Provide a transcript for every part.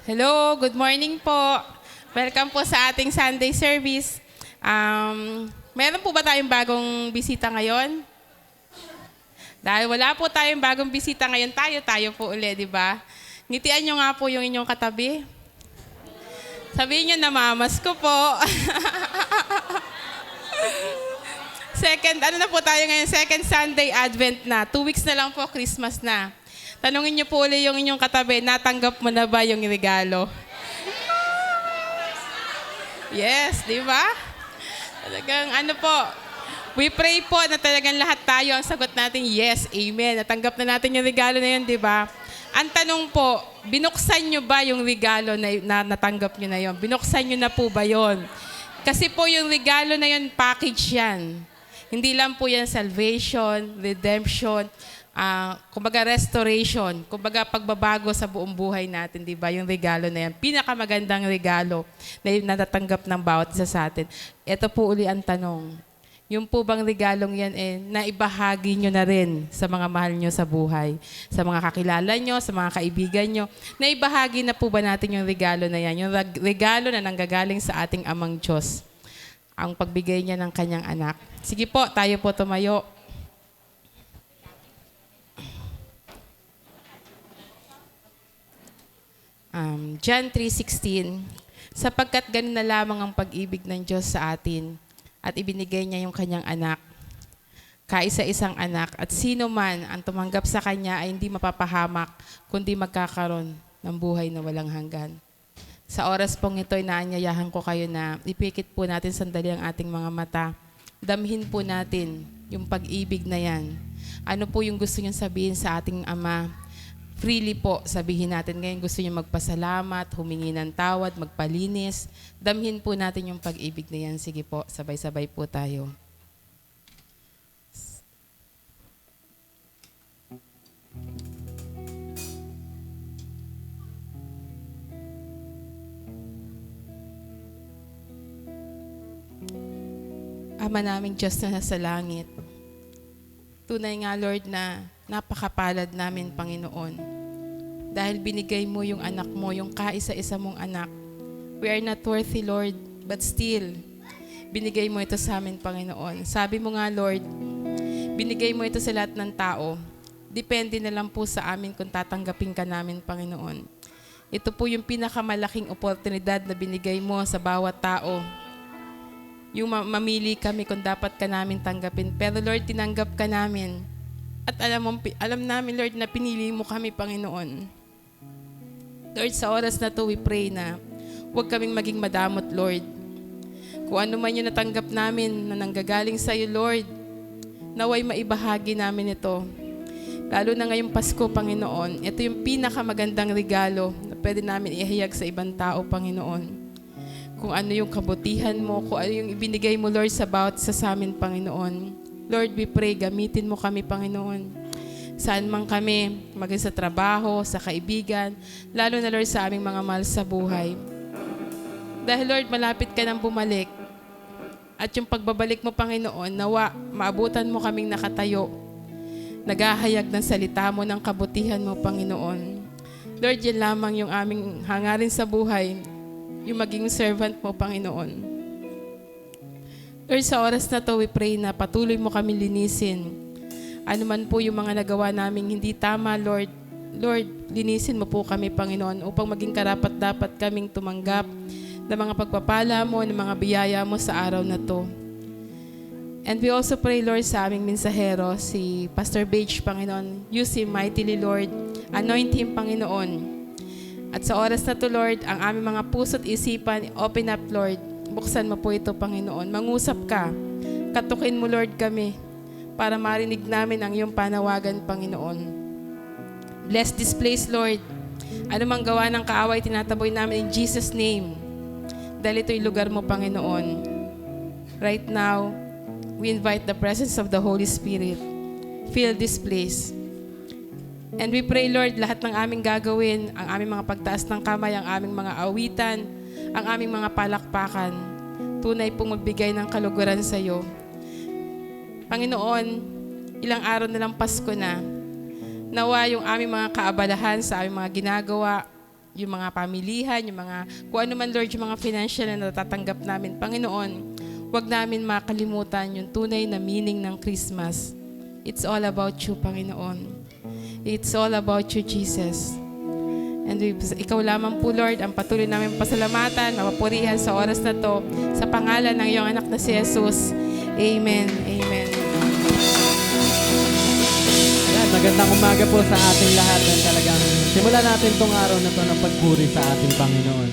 Hello, good morning po. Welcome po sa ating Sunday service. Meron po ba tayong bagong bisita ngayon? Dahil wala po tayong bagong bisita ngayon, tayo po ulit, di ba? Ngitian nyo nga po yung inyong katabi. Sabihin nyo, namamas ko po. Ano na po tayo ngayon? Second Sunday Advent na. 2 weeks na lang po, Christmas na. Tanungin niyo po ulit yung inyong katabi, natanggap mo na ba yung regalo? Yes, di ba? Talagang we pray po na talagang lahat tayo ang sagot natin, yes, amen. Natanggap na natin yung regalo na yun, di ba? Ang tanong po, binuksan nyo ba yung regalo na natanggap nyo na yun? Binuksan nyo na po ba yun? Kasi po yung regalo na yun, package yan. Hindi lang po yan salvation, redemption, kumbaga restoration, kumbaga pagbabago sa buong buhay natin, di ba? Yung regalo na yan, pinakamagandang regalo na natatanggap ng bawat isa sa atin. Ito po uli ang tanong, yung po bang regalong yan naibahagi nyo na rin sa mga mahal nyo sa buhay, sa mga kakilala nyo, sa mga kaibigan nyo, naibahagi na po ba natin yung regalo na yan, yung regalo na nanggagaling sa ating amang Diyos, ang pagbigay niya ng kanyang anak. Sige po, tayo po tumayo. John 3:16, sapagkat ganun na lamang ang pag-ibig ng Diyos sa atin at ibinigay niya yung kanyang anak, kaisa-isang anak, at sino man ang tumanggap sa kanya ay hindi mapapahamak, kundi magkakaroon ng buhay na walang hanggan. Sa oras pong ito, inaanyayahan ko kayo na ipikit po natin sandali ang ating mga mata. Damhin po natin yung pag-ibig na yan. Ano po yung gusto niyong sabihin sa ating Ama? Freely po, sabihin natin ngayon, gusto niyo magpasalamat, humingi ng tawad, magpalinis. Damhin po natin yung pag-ibig na yan. Sige po, sabay-sabay po tayo. Ama naming Diyos na nasa langit, tunay nga Lord na napakapalad namin, Panginoon. Dahil binigay mo yung anak mo, yung kaisa-isa mong anak. We are not worthy, Lord, but still, binigay mo ito sa amin, Panginoon. Sabi mo nga, Lord, binigay mo ito sa lahat ng tao. Depende na lang po sa amin kung tatanggapin ka namin, Panginoon. Ito po yung pinakamalaking oportunidad na binigay mo sa bawat tao. Yung mamili kami kung dapat ka namin tanggapin. Pero Lord, tinanggap ka namin. At alam namin, Lord, na pinili mo kami, Panginoon. Lord, sa oras na to, we pray na huwag kaming maging madamot, Lord. Kung ano man yung natanggap namin na nanggagaling sa iyo, Lord, naway maibahagi namin ito. Lalo na ngayong Pasko, Panginoon, ito yung pinakamagandang regalo na pwede namin ihayag sa ibang tao, Panginoon. Kung ano yung kabutihan mo, kung ano yung ibinigay mo, Lord, sa bawat isa sa amin, Panginoon. Lord, we pray, gamitin mo kami, Panginoon. Saan man kami, maging sa trabaho, sa kaibigan, lalo na, Lord, sa aming mga mahal sa buhay. Dahil, Lord, malapit ka nang bumalik. At yung pagbabalik mo, Panginoon, nawa, maabutan mo kaming nakatayo, naghahayag ng salita mo, ng kabutihan mo, Panginoon. Lord, yan lamang yung aming hangarin sa buhay, yung maging servant mo, Panginoon. Lord, sa oras na to, we pray na patuloy mo kami linisin. Ano man po yung mga nagawa naming hindi tama, Lord. Lord, linisin mo po kami, Panginoon, upang maging karapat-dapat kaming tumanggap ng mga pagpapala mo, ng mga biyaya mo sa araw na to. And we also pray, Lord, sa aming mensahero, si Pastor Bage, Panginoon. Use him mightily, Lord. Anoint him, Panginoon. At sa oras na to, Lord, ang aming mga puso't isipan, open up, Lord. Buksan mo po ito, Panginoon. Mangusap ka. Katukin mo, Lord, kami para marinig namin ang iyong panawagan, Panginoon. Bless this place, Lord. Ano mang gawa ng kaaway, tinataboy namin in Jesus' name. Dahil ito'y lugar mo, Panginoon. Right now, we invite the presence of the Holy Spirit. Fill this place. And we pray, Lord, lahat ng aming gagawin, ang aming mga pagtaas ng kamay, ang aming mga awitan, ang aming mga palakpakan, tunay pong magbigay ng kaluguran sa iyo. Panginoon, ilang araw na lang Pasko na. Nawa yung aming mga kaabalahan sa aming mga ginagawa, yung mga pamilihan, yung mga, kung ano man Lord, yung mga financial na natatanggap namin, Panginoon, huwag namin makalimutan yung tunay na meaning ng Christmas. It's all about you, Panginoon. It's all about you, Jesus. And ikaw lamang po, Lord, ang patuloy namin pasalamatan, mapapurihan sa oras na to, sa pangalan ng iyong anak na si Jesus. Amen. Amen. Yan, magandang umaga po sa ating lahat. At talagang simulan natin tong araw na to ng pagpuri sa ating Panginoon.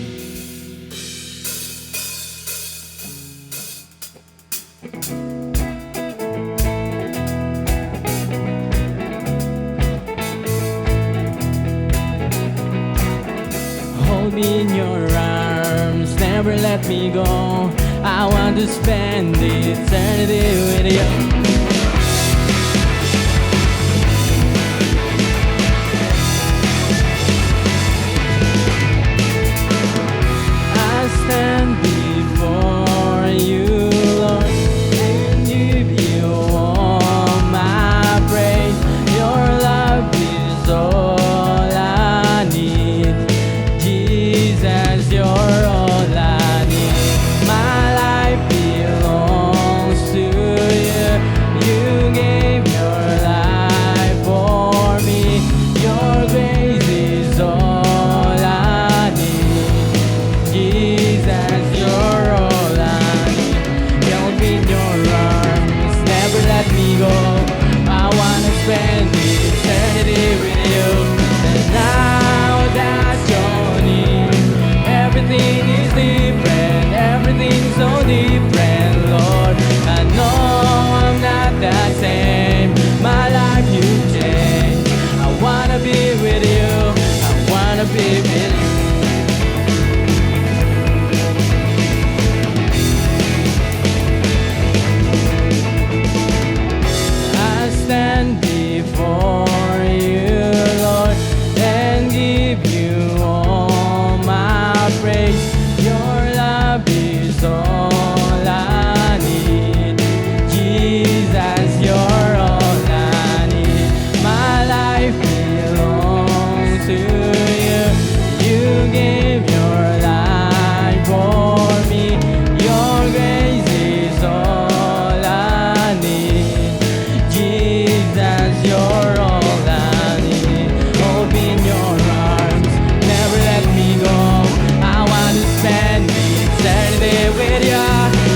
Hold me in your arms, never let me go. I want to spend eternity with you. I stand before you, Lord, and give you all my praise. Your love is all I need. Jesus, you're all I need. My life belongs to you. You gave your life for me. Your grace is all I need. Jesus, you're all I need. Held in your arms, never let me go. I wanna spend eternity with you. And now that you're near, everything is different, everything's so different, Lord. I know I'm not the same, my life you changed. I wanna be with you, I wanna be with you. I stand before you, Lord, and give you all my praise. Your love is all I need. Jesus, you're all I need. My life belongs to you. You gave your life for me. Your grace is all I need. Jesus, you're all I need. Open your arms, never let me go. I want to spend eternity with you.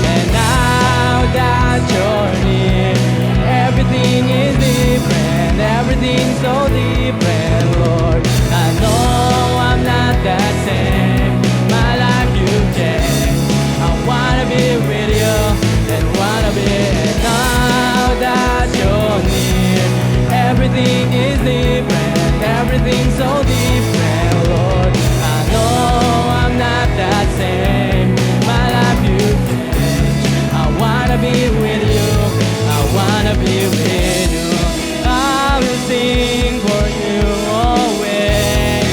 And now that you're near, everything is different, everything's so different, Lord. I know I'm not the same, my life you changed. I wanna be with you, and wanna be. And now that you're near, everything is different, everything's so different, Lord. I know I'm not the same, my life you changed. I wanna be with you, I wanna be with you. I will sing for you always.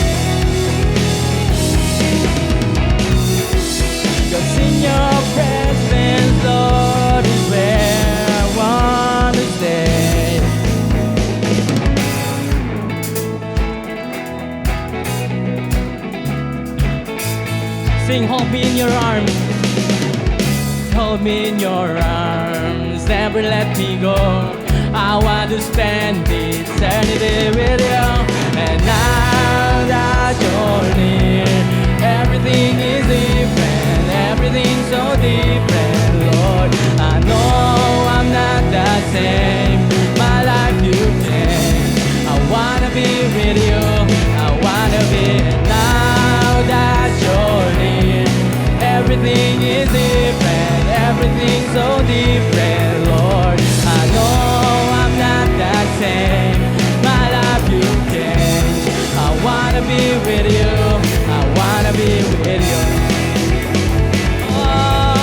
'Cause in your presence, Lord, is where I wanna stay. Sing, hold me in your arms. Hold me in your arms, never let me go. I want to spend eternity with you. And now that you're near, everything is different, everything's so different, Lord. I know I'm not the same, my life you changed. I wanna be with you, I wanna be. Now that you're near, everything is different, everything's so different, Lord. I know I'm not the same, my life you changed. I wanna be with you, I wanna be with you. Oh,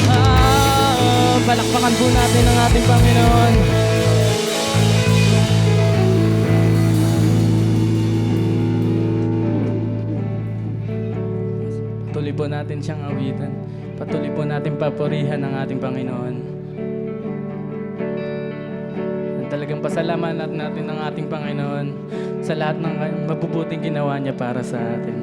oh, palakpakan po natin ang ating Panginoon. Patuloy po natin siyang awitan. Patuloy po natin papurihan ang ating Panginoon. At talagang pasalamatan natin ang ating Panginoon sa lahat ng mabubuting ginawa niya para sa atin.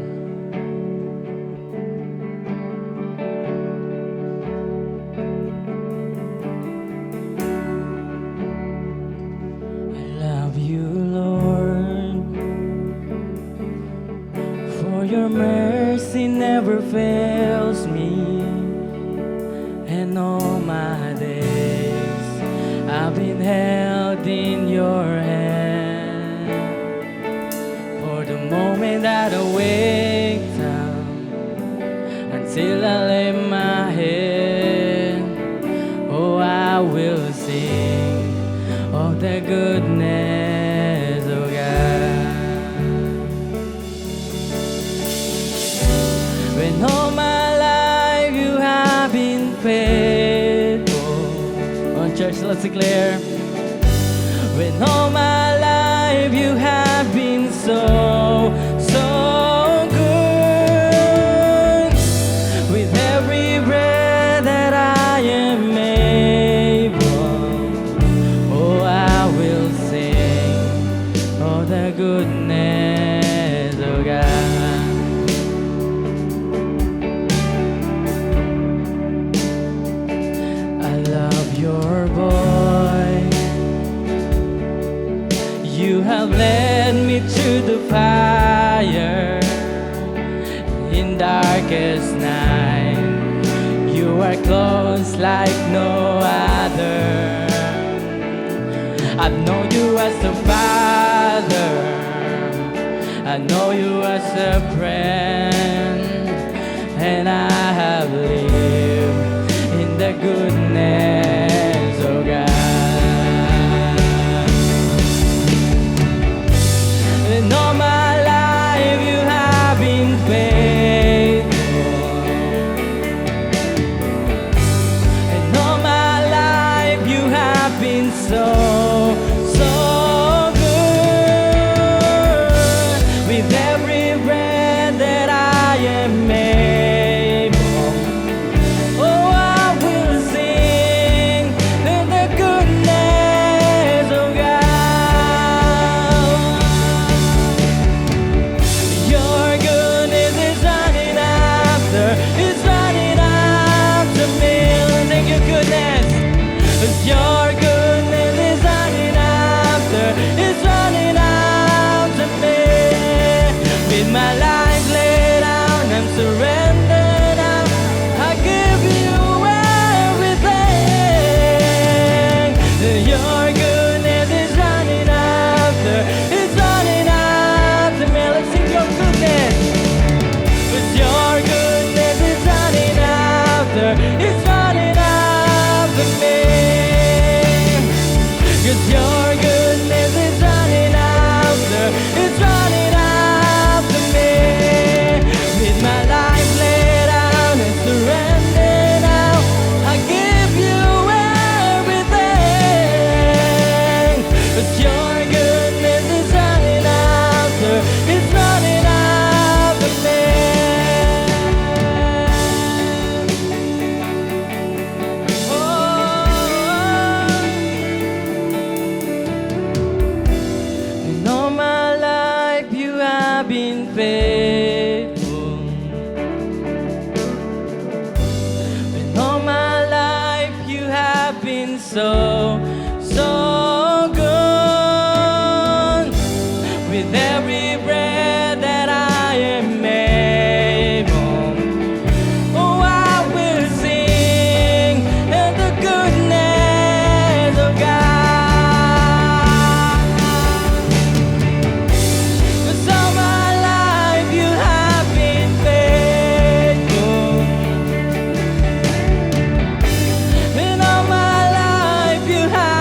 I love you, Lord, for your mercy never fails me, and all my days I've been held in your hand. For the moment that I wake up until I lay my head, oh, I will sing of the goodness of God. When all my life you have been faithful. On church, let's declare. When all my life you have been so, so good. With every breath that I am able, oh, I will sing of the goodness of God. I love your voice. You have led me to the fire in darkest night. You are close like no other. I know you as a father. I know you as a friend. And I have lived in the goodness of God. And all my life you have been faithful. And all my life you have been so, so good. With every breath that I am able, oh, I will sing of the goodness of God. Your goodness is running after, it's running after me. Thank you, goodness. Your goodness is running after, it's running after me. With my life laid down, I'm surrendered now. I give you everything. Your goodness is running after, it's running after me. Let's sing your goodness. But your goodness is running after, it's running after me. 'Cause your goodness is running after, it's running after me. With my life laid out and surrendered now, I give you everything. 'Cause your goodness is running after, it's running after me. And all my life you have been faithful. And all my life you have been so, so good. With every breath that I am able, oh, I will sing of the goodness of God. 'Cause all my life you have been faithful. And all my life you have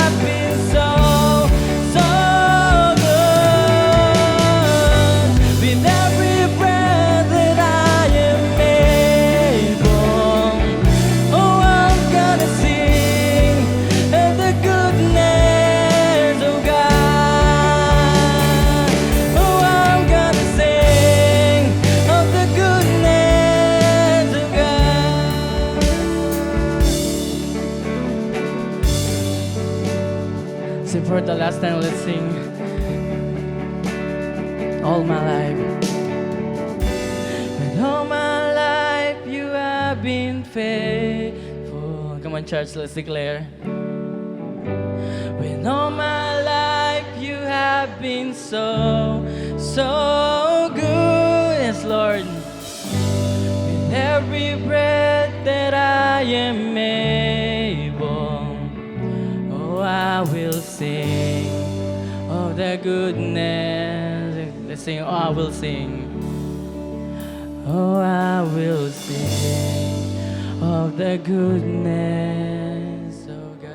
sing for the last time. Let's sing. All my life. With all my life you have been faithful. Come on, church, let's declare. With all my life you have been so good. Yes, Lord. With every breath that I am able, oh, I will sing of the goodness. Let's sing, oh, I will sing. Oh, I will sing of the goodness of God.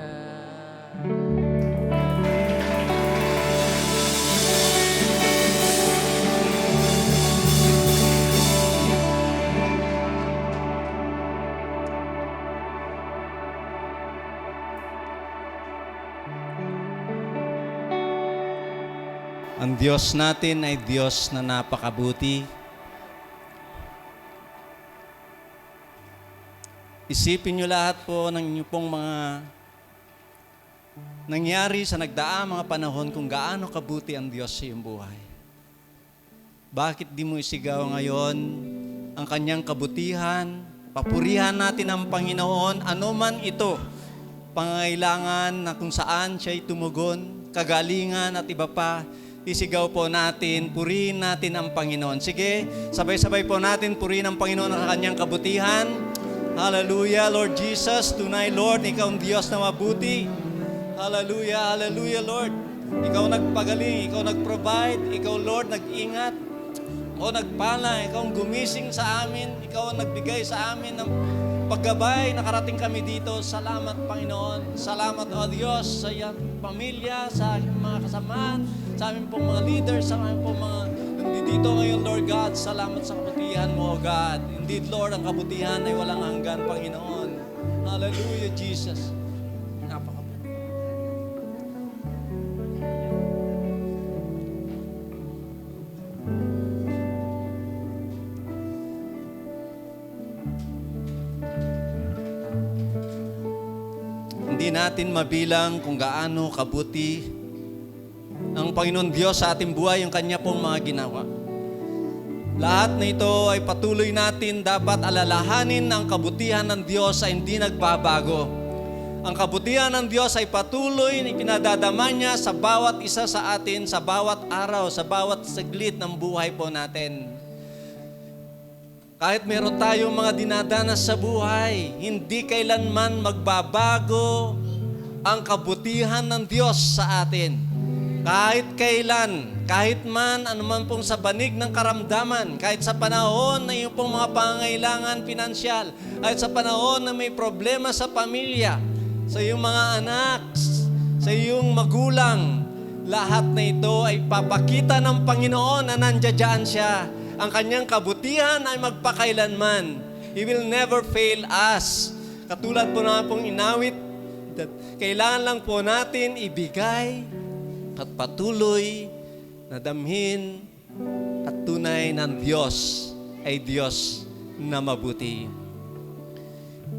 Ang Diyos natin ay Diyos na napakabuti. Isipin niyo lahat po ng inyong pong mga nangyari sa nagdaang mga panahon kung gaano kabuti ang Diyos sa iyong buhay. Bakit di mo isigaw ngayon ang kanyang kabutihan? Papurihan natin ang Panginoon, ano man ito, pangangailangan na kung saan siya'y tumugon, kagalingan at iba pa, isigaw po natin, purihin natin ang Panginoon. Sige, sabay-sabay po natin purihin ang Panginoon ang kanyang kabutihan. Hallelujah, Lord Jesus. Tunay, Lord, Ikaw ang Diyos na mabuti. Hallelujah, hallelujah, Lord. Ikaw nagpagaling, Ikaw nag-provide, Ikaw, Lord, nag-ingat. O nagpala, Ikaw ang gumising sa amin, Ikaw ang nagbigay sa amin ng paggabay, nakarating kami dito. Salamat, Panginoon. Salamat, O Diyos, sa iyong pamilya, sa iyong mga kasamaan, sa aming pong mga leaders, sa aming pong mga nandito ngayon, Lord God. Salamat sa kabutihan mo, O God. Indeed, Lord, ang kabutihan ay walang hanggan, Panginoon. Hallelujah, Jesus. Napakabuti. Hindi natin mabilang kung gaano kabuti ang Panginoon Diyos sa ating buhay, yung Kanya pong mga ginawa. Lahat na ito ay patuloy natin dapat alalahanin na ang kabutihan ng Diyos ay hindi nagbabago. Ang kabutihan ng Diyos ay patuloy na ipinadadama niya sa bawat isa sa atin, sa bawat araw, sa bawat saglit ng buhay po natin. Kahit meron tayong mga dinadanas sa buhay, hindi kailanman magbabago ang kabutihan ng Diyos sa atin. Kahit kailan, kahit man, anuman pong sa banig ng karamdaman, kahit sa panahon na yung pong mga pangangailangan pinansyal, kahit sa panahon na may problema sa pamilya, sa iyong mga anak, sa iyong magulang, lahat na ito ay papakita ng Panginoon na nandiyan siya. Ang kanyang kabutihan ay magpakailanman. He will never fail us. Katulad po na pong inawit, kailangan lang po natin ibigay at patuloy na damhin at tunay ng Diyos ay Diyos na mabuti.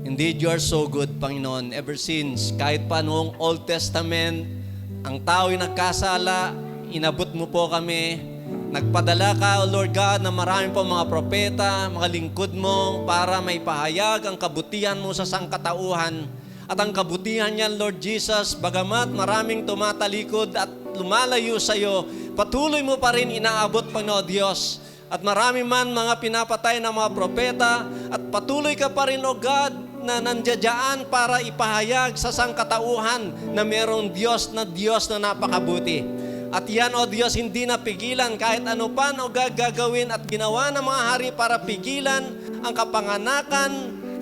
Indeed, you are so good, Panginoon. Ever since, kahit pa noong Old Testament, ang tao'y nagkasala, inabot mo po kami. Nagpadala ka, O Lord God, na marami po mga propeta, mga lingkod mo, para may pahayag ang kabutihan mo sa sangkatauhan. At ang kabutihan niyan, Lord Jesus, bagamat maraming tumatalikod at lumalayo sa iyo, patuloy mo pa rin inaabot, Panginoon Diyos. At marami man mga pinapatay ng mga propeta, at patuloy ka pa rin, O God, na nandiyadyaan para ipahayag sa sangkatauhan na mayroong Diyos na napakabuti. At yan, O Diyos, hindi napigilan kahit ano pa o gagawin at ginawa ng mga hari para pigilan ang kapanganakan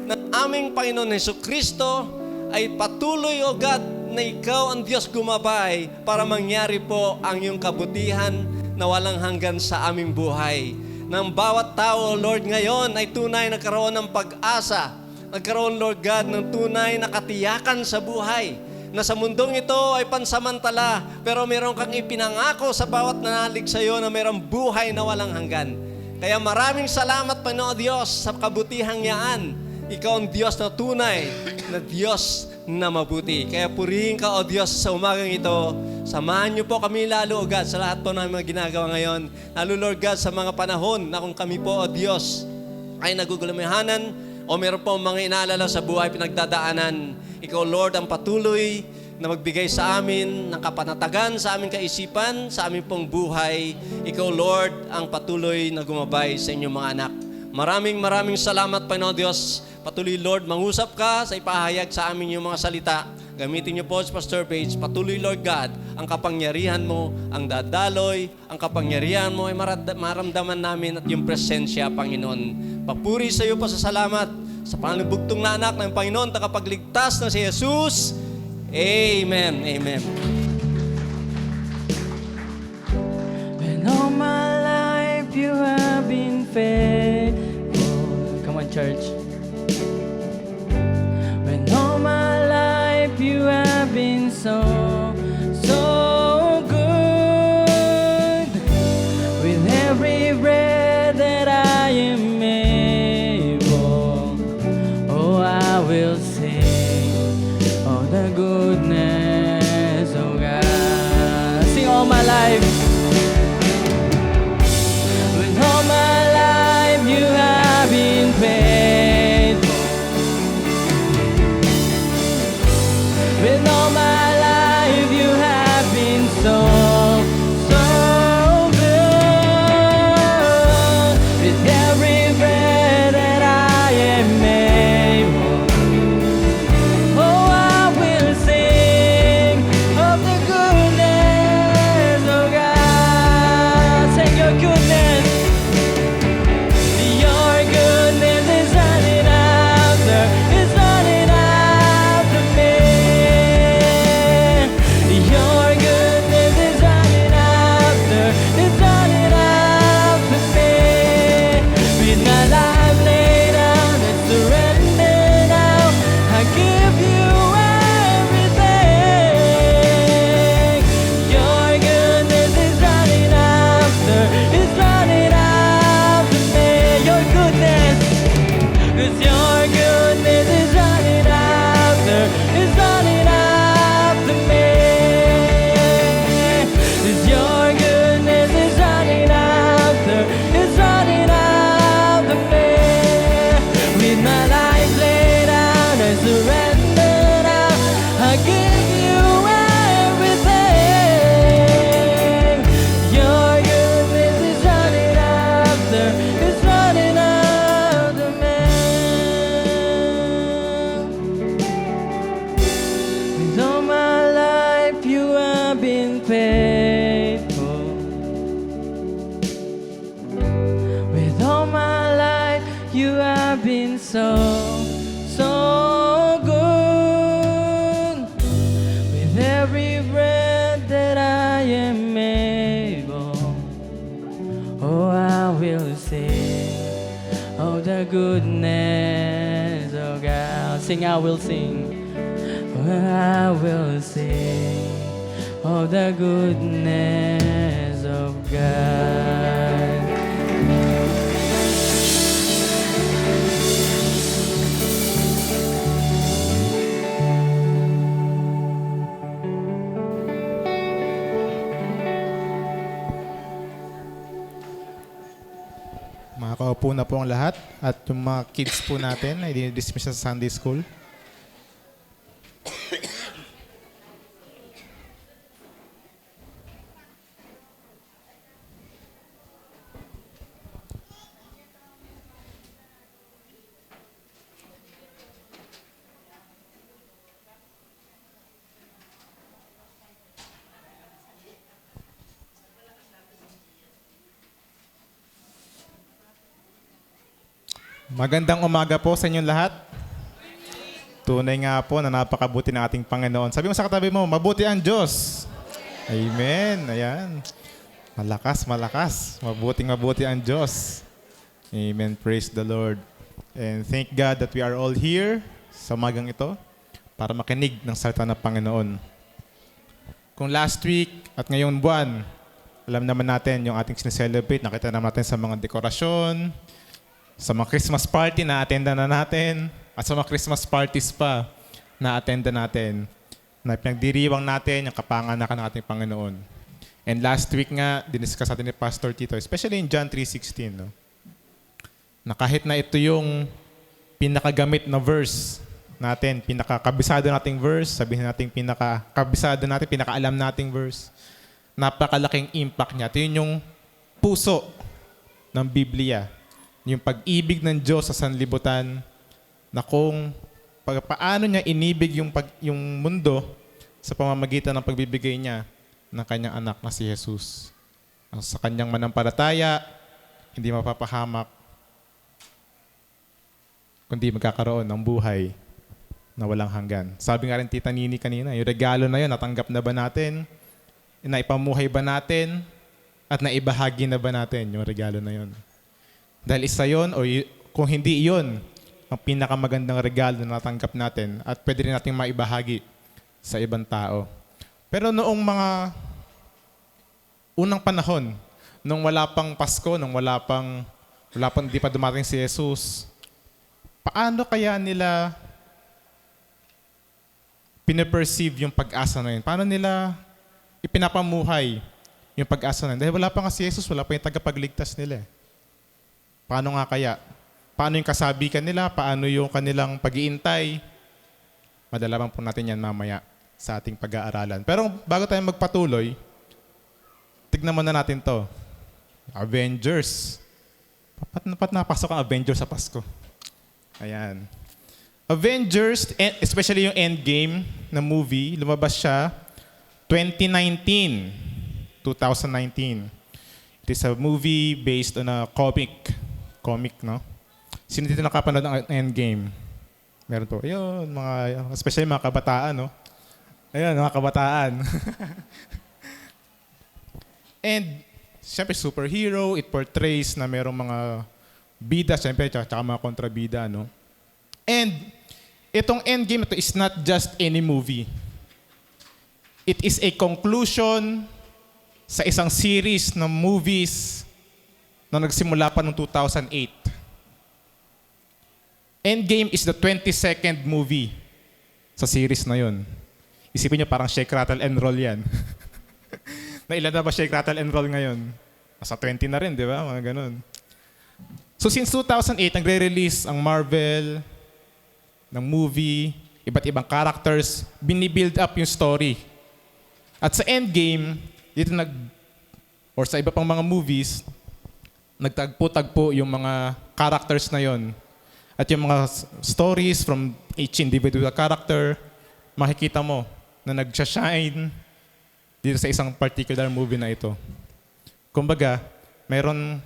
ng aming Panginoon Hesukristo, ay patuloy, O God, na Ikaw ang Diyos gumabay para mangyari po ang iyong kabutihan na walang hanggan sa aming buhay. Nang bawat tao, Lord, ngayon ay tunay nagkaroon ng pag-asa. Nagkaroon, Lord God, ng tunay na katiyakan sa buhay. Na sa mundong ito ay pansamantala, pero meron kang ipinangako sa bawat nanalig sa iyo na merong buhay na walang hanggan. Kaya maraming salamat, Panginoon Diyos, sa kabutihang yaan. Ikaw ang Diyos na tunay, na Diyos na mabuti. Kaya purihin ka, O Diyos, sa umagang ito. Samahan niyo po kami lalo, O God, sa lahat po ng mga ginagawa ngayon. Lalo, Lord God, sa mga panahon na kung kami po, O Diyos, ay nagugulamihanan o meron po mga inaalala sa buhay pinagdadaanan. Ikaw, Lord, ang patuloy na magbigay sa amin ng kapanatagan sa aming kaisipan, sa aming pong buhay. Ikaw, Lord, ang patuloy na gumabay sa inyong mga anak. Maraming salamat, Panginoon Diyos. Patuloy, Lord, mangusap ka sa ipahayag sa amin yung mga salita. Gamitin niyo po si Pastor Page. Patuloy, Lord God, ang kapangyarihan mo, ang dadaloy, ang kapangyarihan mo ay maramdaman namin at yung presensya, Panginoon. Papuri sa iyo, pasasalamat sa pangalibugtong na anak ng Panginoon, takapagligtas na si Jesus. Amen. Amen. When all my life you have been faithful. Come on, church. When all my life you have been so good. With every breath that I am able, oh, I will sing of the goodness of God. Sing all my life. With all my life you have been faithful. With all my life you have been so good. With every breath that I am able, oh, I will sing of the goodness of God. Sing your goodness. Your goodness is running after, it's running after me. Your goodness is running after, it's running after me. With my life laid down and surrendered now, I give you everything. Your goodness is running after, it's running after me. Your goodness, 'cause your goodness is running after, it's running after me. 'Cause your goodness is running after, it's running after me. With my life laid down, I surrender now, I give you everything. Your goodness is running after, it's running after me. With all my life you have been faithful. With all my life you have been so good. With every breath that I am able, oh, I will sing of the goodness of God. Sing, I will sing. Oh, I will sing of the goodness of God. Makakaupo na po ang lahat at yung mga kids po natin ay dinidismiss na sa Sunday School. Magandang umaga po sa inyong lahat. Tunay nga po na napakabuti ng ating Panginoon. Sabi mo sa katabi mo, mabuti ang Diyos. Amen. Ayan. Malakas, malakas. Mabuti ang Diyos. Amen. Praise the Lord. And thank God that we are all here sa umagang ito para makinig ng salita ng Panginoon. Kung last week at ngayong buwan, alam naman natin yung ating sineselebrate. Nakita naman natin sa mga dekorasyon, sa mga Christmas party na attenda na natin, at sa mga Christmas parties pa. na-attenda natin, na pinagdiriwang natin yung kapanganakan ng ating Panginoon. And last week nga, diniscuss natin ni Pastor Tito, especially in John 3:16, no? Na kahit na ito yung pinakagamit na verse natin, pinakakabisado nating verse, sabihin natin pinakakabisado natin, pinakaalam nating verse, napakalaking impact niya. Ito yun yung puso ng Biblia. Yung pag-ibig ng Diyos sa sanlibutan na kung paano niya inibig yung mundo sa pamamagitan ng pagbibigay niya ng kanyang anak na si Jesus. Ang sa kanyang manampalataya, hindi mapapahamak, kundi magkakaroon ng buhay na walang hanggan. Sabi nga rin Tita Nini kanina, yung regalo na yun, natanggap na ba natin? Naipamuhay ba natin? At naibahagi na ba natin yung regalo na yun? Dahil isa yun, o kung hindi yun, ang pinakamagandang regalo na natanggap natin at pwede rin natin maibahagi sa ibang tao. Pero noong mga unang panahon, nung wala pang Pasko, nung wala pang di pa dumating si Jesus, paano kaya nila pinaperceive yung pag-asa na yun? Paano nila ipinapamuhay yung pag-asa na yun? Dahil wala pa nga si Jesus, wala pa yung tagapagligtas nila. Paano nga kaya? Paano yung kasabikan nila? Paano yung kanilang pag-iintay? Madalaman po natin yan mamaya sa ating pag-aaralan. Pero bago tayo magpatuloy, tignan muna natin to. Avengers. Dapat napasok ang Avengers sa Pasko. Ayan. Avengers, especially yung Endgame na movie, lumabas siya 2019. It is a movie based on a comic, no? Sino dito nakapanood ng Endgame? Meron po. Ayun, especially mga kabataan, no? Ayun, mga kabataan. And, siyempre, superhero, it portrays na merong mga bida, siyempre, tsaka mga kontrabida, no? And, itong Endgame ito is not just any movie. It is a conclusion sa isang series ng movies na nagsimula pa noong 2008. Endgame is the 22nd movie sa series na yun. Isipin niyo parang shake, rattle, and roll yan. Na ilan na ba shake, rattle, and roll ngayon? Nasa 20 na rin, di ba? Mga ganun. So since 2008, nagre-release ang Marvel ng movie, iba't ibang characters, binibuild up yung story. At sa Endgame, dito or sa iba pang mga movies, nagtagpo-tagpo yung mga characters na yon. At yung mga stories from each individual character, makikita mo na nag-shine dito sa isang particular movie na ito. Kumbaga, mayroon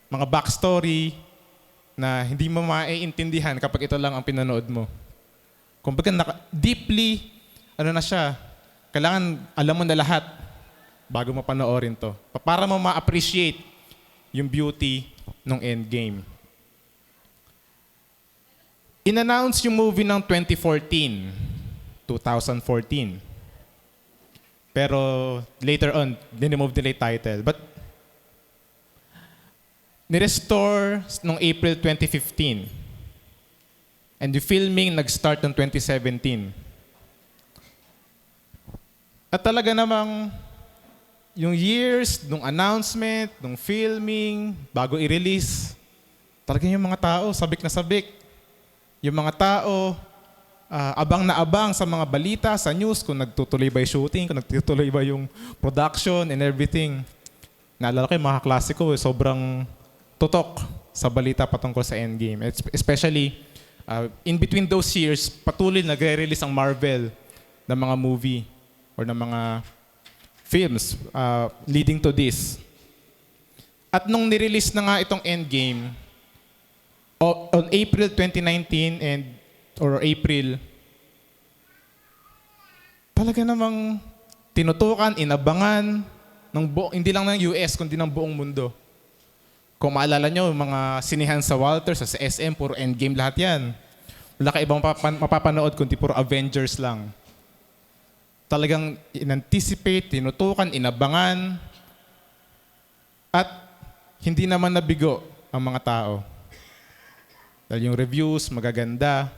mga backstory na hindi mo maiintindihan kapag ito lang ang pinanood mo. Kumbaga, deeply, na siya, kailangan alam mo na lahat bago mo panoorin to. Para mo ma-appreciate yung beauty ng Endgame. In-announce yung movie ng 2014. Pero later on, dinimove nila yung title. But nirestore noong April 2015. And the filming nag-start noong 2017. At talaga namang yung years, nung announcement, nung filming, bago i-release, talaga yung mga tao, sabik na sabik. Yung mga tao, abang na abang sa mga balita, sa news, kung nagtutuloy ba yung shooting, kung nagtutuloy ba yung production and everything. Naalala ko yung mga klasiko, sobrang tutok sa balita patungkol sa Endgame. Especially, in between those years, patuloy nagre-release ang Marvel ng mga movie or ng mga films leading to this. At nung nirelease na nga itong Endgame, on April 2019 or April, talaga namang tinutukan, inabangan, hindi lang ng US, kundi ng buong mundo. Kung maalala nyo, mga sinihan sa Walter, sa SM, puro Endgame lahat yan. Wala ka ibang mapapanood, kundi puro Avengers lang. Talagang in-anticipate, tinutukan, inabangan, at hindi naman nabigo ang mga tao. Dahil yung reviews, magaganda.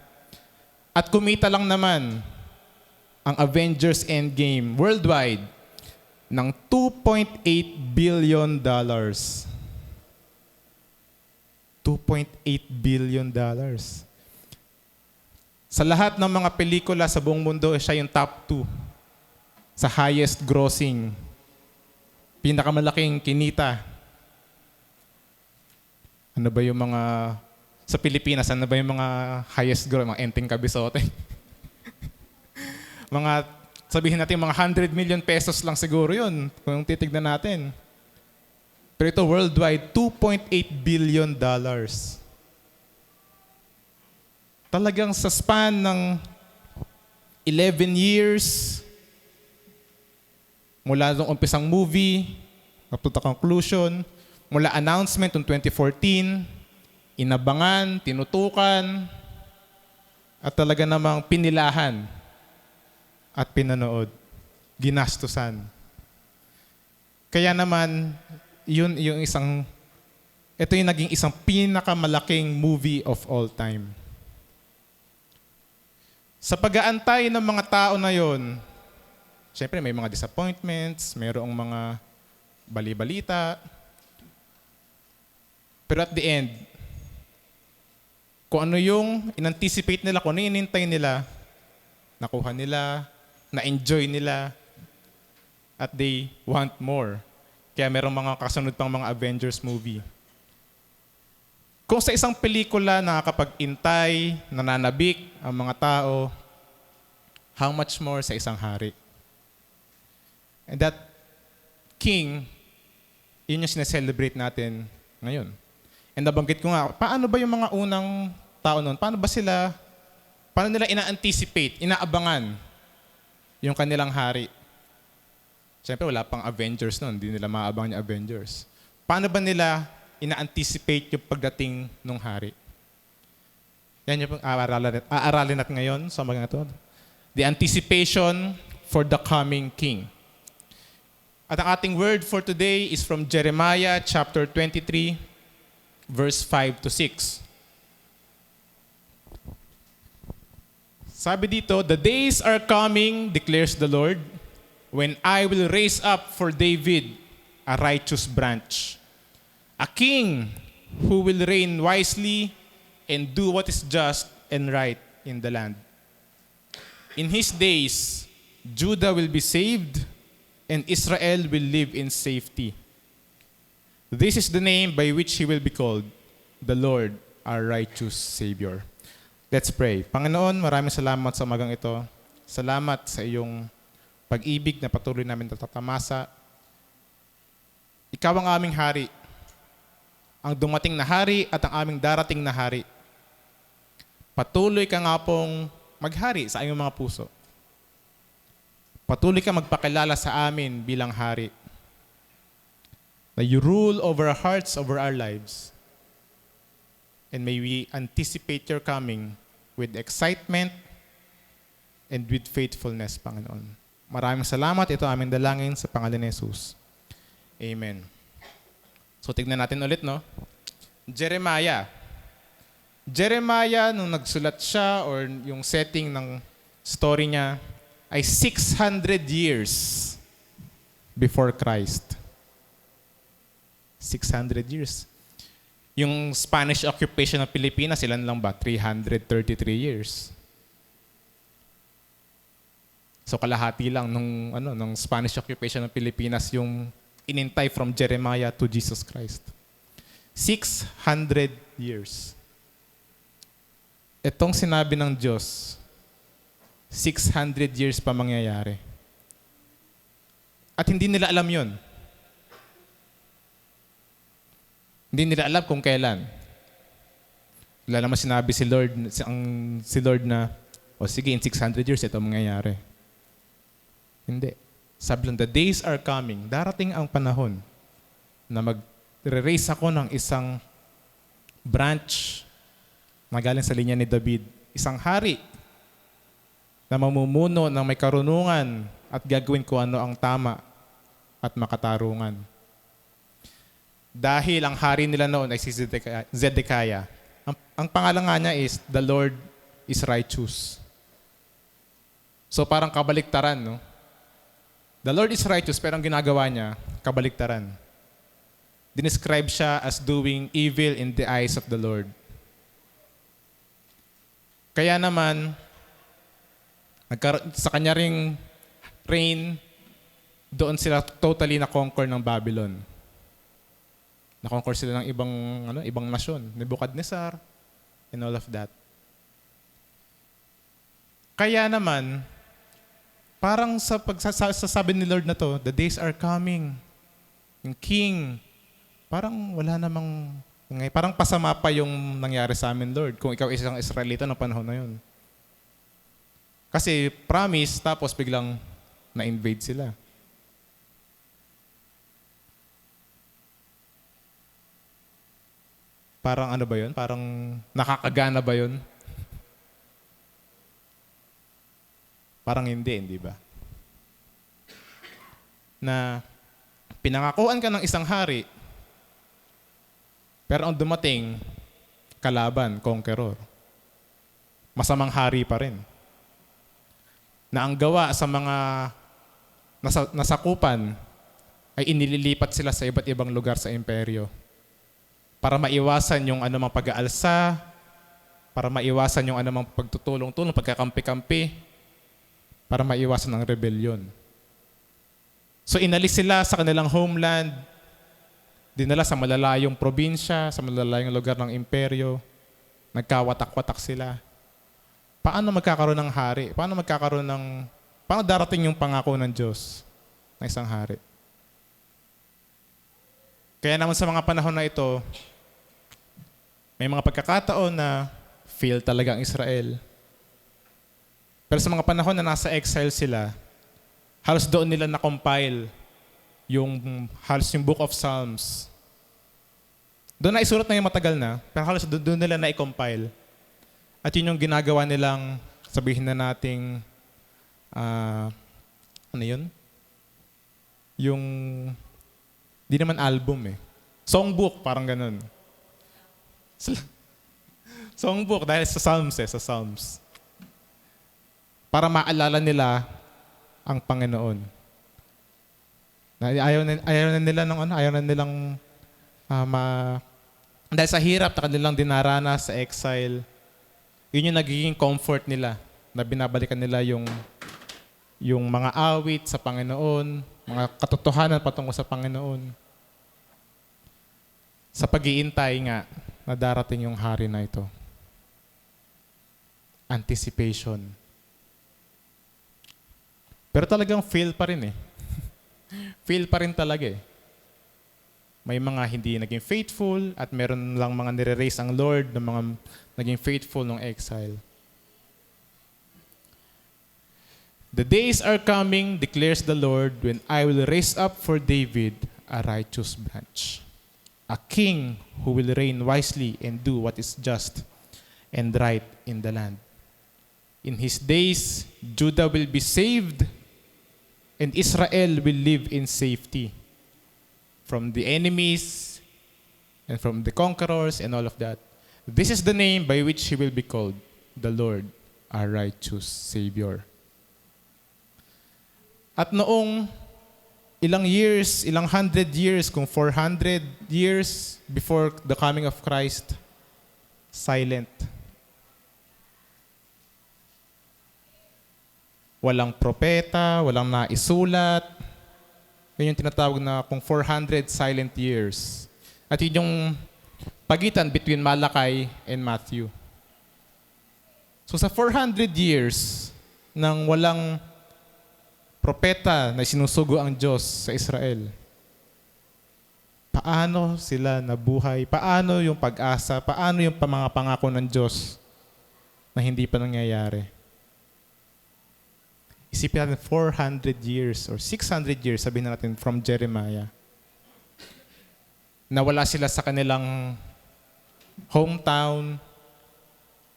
At kumita lang naman ang Avengers Endgame worldwide ng $2.8 billion. $2.8 billion. Sa lahat ng mga pelikula sa buong mundo, siya yung top 2 sa highest grossing. Pinakamalaking kinita. Ano ba yung mga... Sa Pilipinas, ano ba yung mga highest gross? Mga Enteng Kabisote. Mga, sabihin natin, mga 100 million pesos lang siguro yun kung titignan natin. Pero ito worldwide, $2.8 billion. Talagang sa span ng 11 years, mula nung umpisang movie, up to the conclusion, mula announcement noong 2014, inabangan, tinutukan, at talaga namang pinilahan at pinanood, ginastusan. Kaya naman, ito yung naging isang pinakamalaking movie of all time. Sa pag-aantay ng mga tao na yon, siyempre may mga disappointments, mayroong mga bali-balita. Pero at the end, kung ano yung in-anticipate nila, kung ano yung inintay nila, nakuha nila, na-enjoy nila, at they want more. Kaya merong mga kasunod pang mga Avengers movie. Kung sa isang pelikula nakakapag-intay, nananabik ang mga tao, how much more sa isang hari? And that king, yun yung sineselebrate natin ngayon. And nabanggit ko nga, paano ba yung mga unang tao noon? Paano nila ina-anticipate, inaabangan yung kanilang hari? Siyempre, wala pang Avengers noon. Hindi nila maaabang yung Avengers. Paano ba nila ina-anticipate yung pagdating ng hari? Yan yung aaralin natin ngayon sa mga ito. The anticipation for the coming king. At ang ating word for today is from Jeremiah chapter 23, verse 5 to 6. Sabi dito, "The days are coming, declares the Lord, when I will raise up for David a righteous branch, a king who will reign wisely and do what is just and right in the land. In his days, Judah will be saved and Israel will live in safety. This is the name by which he will be called, the Lord, our righteous Savior." Let's pray. Panginoon, maraming salamat sa umagang ito. Salamat sa iyong pag-ibig na patuloy namin natatamasa. Ikaw ang aming hari, ang dumating na hari at ang aming darating na hari. Patuloy ka nga pong maghari sa aming mga puso. Patuloy ka magpakilala sa amin bilang hari. Na you rule over our hearts, over our lives. And may we anticipate your coming with excitement and with faithfulness, Panginoon. Maraming salamat. Ito aming dalangin sa pangalan ni Jesus. Amen. So tignan natin ulit, no? Jeremiah. Jeremiah, nung nagsulat siya or yung setting ng story niya, ay 600 years before Christ. 600 years. Yung Spanish occupation ng Pilipinas, ilan lang ba? 333 years. So kalahati lang nung Spanish occupation ng Pilipinas yung inintay from Jeremiah to Jesus Christ. 600 years. Itong sinabi ng Diyos, 600 years pa mangyayari. At hindi nila alam yun. Hindi nila alam kung kailan. Wala naman sinabi si Lord na, sige, in 600 years, ito mangyayari. Hindi. Sabi lang, the days are coming. Darating ang panahon na mag-raise ako ng isang branch na galing sa linya ni David. Isang hari na mamumuno ng may karunungan at gagawin ko ano ang tama at makatarungan. Dahil ang hari nila noon ay si Zedekiah. Ang pangalan nga niya is, the Lord is righteous. So parang kabaliktaran, no? The Lord is righteous, pero ang ginagawa niya, kabaliktaran. Dinescribe siya as doing evil in the eyes of the Lord. Kaya naman, sa kanya ring reign, doon sila totally na-conquer ng Babylon. Na-conquer sila ng ibang nasyon, Nebuchadnezzar, and all of that. Kaya naman, parang sa pagsasabi ni Lord na to, the days are coming. Yung king, parang wala namang, parang pasama pa yung nangyari sa amin, Lord, kung ikaw isang Israelita ng panahon na yun. Kasi promise, tapos biglang na-invade sila. Parang ano ba yun? Parang nakakagana ba yun? Parang hindi ba? Na pinangakuan ka ng isang hari, pero ang dumating, kalaban, conqueror. Masamang hari pa rin. Na ang gawa sa mga nasakupan ay inililipat sila sa iba't ibang lugar sa imperyo para maiwasan yung anumang pag-aalsa, para maiwasan yung anumang pagtutulong-tulong, pagkakampi-kampi, para maiwasan ang rebellion. So inalis sila sa kanilang homeland, dinala sa malalayong probinsya, sa malalayong lugar ng imperyo, nagkawatak-watak sila. Paano magkakaroon ng hari? Paano darating yung pangako ng Diyos na isang hari? Kaya naman sa mga panahon na ito, may mga pagkakataon na fail talaga ang Israel. Pero sa mga panahon na nasa exile sila, halos doon nila na-compile yung Book of Psalms. Doon na isulat na yung matagal na, pero halos doon nila na-compile. At yun yung ginagawa nilang, sabihin na nating, ano yun? Yung, di naman album eh. Songbook, parang ganun. Songbook, dahil sa Psalms. Para maalala nila ang Panginoon. Ayaw na nilang dahil sa hirap na kanilang dinaranas sa exile, yun yung nagiging comfort nila, na binabalikan nila yung mga awit sa Panginoon, mga katotohanan patungkol sa Panginoon. Sa pag-iintay nga na darating yung hari na ito. Anticipation. Pero talagang fail pa rin eh. Fail pa rin talaga eh. May mga hindi naging faithful at meron lang mga nire-raise ang Lord ng mga naging faithful ng exile. The days are coming, declares the Lord, when I will raise up for David a righteous branch, a king who will reign wisely and do what is just and right in the land. In his days, Judah will be saved and Israel will live in safety from the enemies and from the conquerors and all of that. This is the name by which he will be called, the Lord, our righteous Savior. At noong ilang hundred years, kung 400 years before the coming of Christ, silent. Walang propeta, walang naisulat. Yun yung tinatawag na kung 400 silent years. At yun yung pagitan between Malakay and Matthew. So sa 400 years nang walang propeta na sinusugo ang Diyos sa Israel, paano sila nabuhay? Paano yung pag-asa? Paano yung mga pangako ng Diyos na hindi pa nangyayari? Isipin natin 400 years or 600 years, sabihin natin, from Jeremiah. Nawala sila sa kanilang hometown,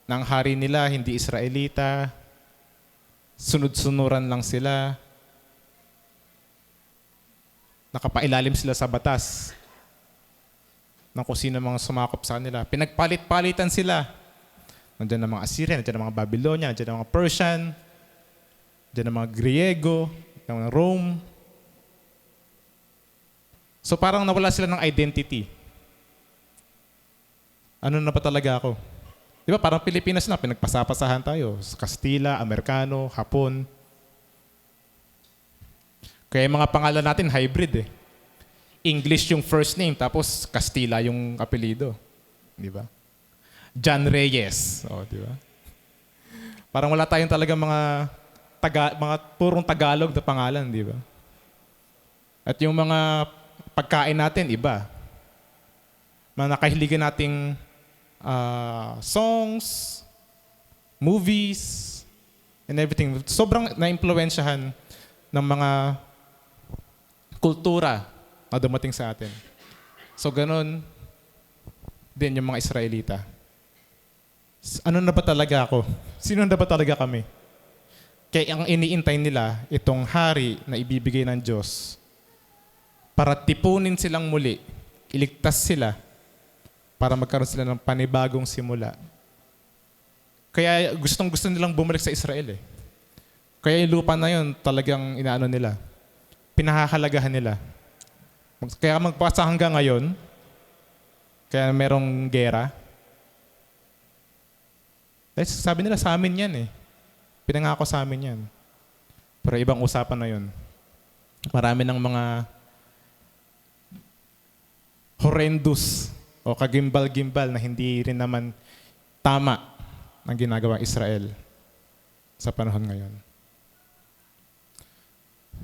ng hari nila, hindi Israelita. Sunod-sunuran lang sila. Nakapailalim sila sa batas ng kung sino mga sumakop sa kanila. Pinagpalit-palitan sila. Nandiyan ang mga Assyrian, nandiyan ang mga Babylonia, nandiyan ang mga Persian. Diyan ang mga Griego, ng Rome. So parang nawala sila ng identity. Ano na ba talaga ako? Di ba parang Pilipinas na, pinagpasapasahan tayo. Kastila, Amerikano, Hapon. Kaya yung mga pangalan natin hybrid eh. English yung first name, tapos Kastila yung apelido. Di ba? John Reyes. O, di ba? Parang wala tayong talaga mga purong Tagalog na pangalan, di ba? At yung mga pagkain natin, iba. Mga nakahiligan nating songs, movies, and everything. Sobrang na-impluwensyahan ng mga kultura na dumating sa atin. So, ganun din yung mga Israelita. Ano na ba talaga ako? Sino na ba talaga kami? Kaya ang iniintay nila, itong hari na ibibigay ng Diyos para tipunin silang muli, iligtas sila, para magkaroon sila ng panibagong simula. Kaya gustong-gusto nilang bumalik sa Israel eh. Kaya yung lupa na yun talagang inaano nila. Pinahahalagahan nila. Kaya magpasa hanggang ngayon, kaya merong gera. Dahil sabi nila sa amin yan eh. Pinangako sa amin yan. Pero ibang usapan na yun. Marami ng mga horrendous o kagimbal-gimbal na hindi rin naman tama ang ginagawa Israel sa panahon ngayon.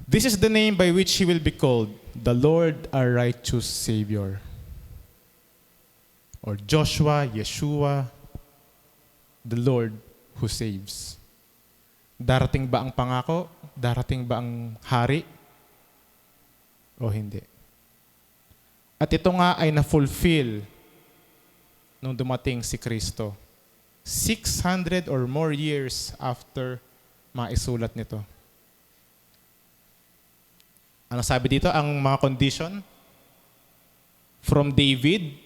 This is the name by which He will be called, the Lord our righteous Savior. Or Joshua, Yeshua, the Lord who saves. Darating ba ang pangako? Darating ba ang hari? O hindi? At ito nga ay na-fulfill nung dumating si Kristo. 600 or more years after maisulat nito. Ano sabi dito? Ang mga condition? From David,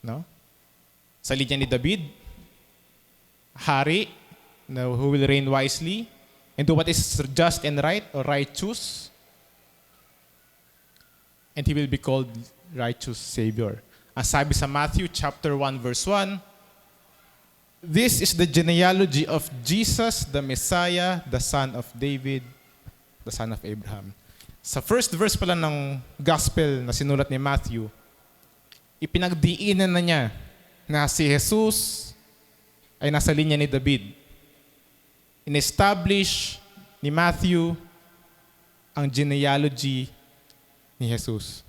no? Sa linya ni David, hari, who will reign wisely and do what is just and right or righteous, and He will be called righteous Savior. Ang sabi sa Matthew chapter 1 verse 1, this is the genealogy of Jesus, the Messiah, the son of David, the son of Abraham. Sa first verse pala ng gospel na sinulat ni Matthew, ipinagdiinan na niya na si Jesus ay nasa linya ni David. In-establish ni Matthew ang genealogy ni Jesus.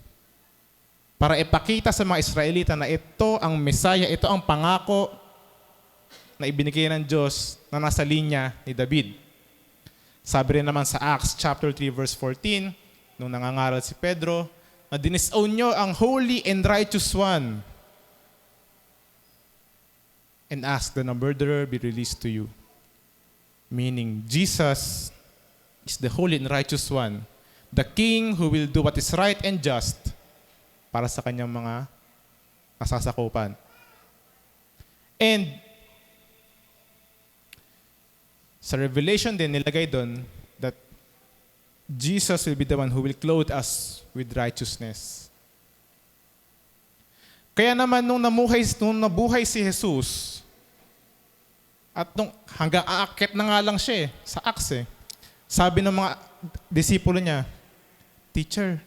Para ipakita sa mga Israelita na ito ang Messiah, ito ang pangako na ibinigay ng Diyos na nasa linya ni David. Sabi rin naman sa Acts chapter 3 verse 14, nung nangangaral si Pedro, na dinisown nyo ang holy and righteous one and ask that a murderer be released to you. Meaning, Jesus is the holy and righteous one, the King who will do what is right and just para sa kanyang mga nasasakupan. And sa Revelation din, nilagay doon that Jesus will be the one who will clothe us with righteousness. Kaya naman nung nabuhay si Jesus, at nung hanggang aakyat na nga lang siya sa Acts sabi ng mga disipulo niya, Teacher,